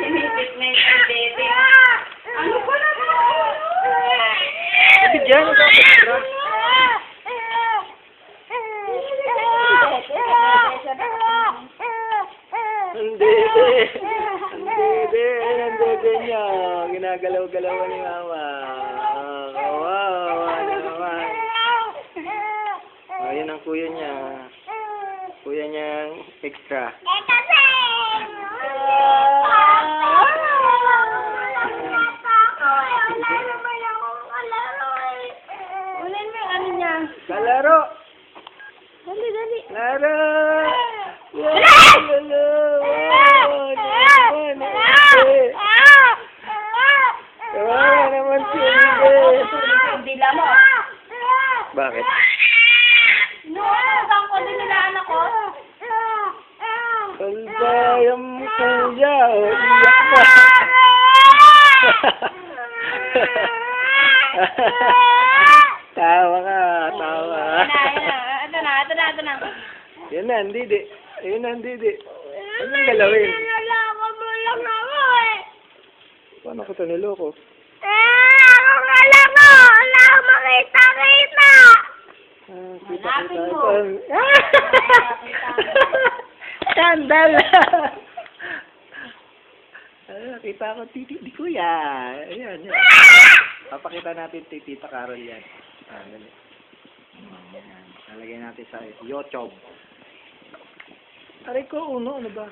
Pinipit na yung bebe. Ano ba naman? Sige dyan, ikaw extra. Hindi. Ang dede niya. Ginagalaw-galawan ni Mama. Kawawa naman. Ayan ang kuya niya. Kuya niyang extra. Kalaro! Dali. Laro! Lalo! Kawawa naman si Inde. Dila mo. Bakit? Saan ko din nila anak ko? Kalbayang kuya, iyak pa. Tawa ka, tawa. Ito na. Yan na, hindi di. Ayun na, hindi di. Anong galawin? Nalako mo lang ako eh. Paano ko ito niloko? Ako nga lang mo. Wala akong makita-kita. Hanapin mo. Sandal! Nakita ko titi di kuya. Ayan. Papakita natin Tita Carol yan. Dali. Nalagay natin sa YouTube. Aray ko, ano ba?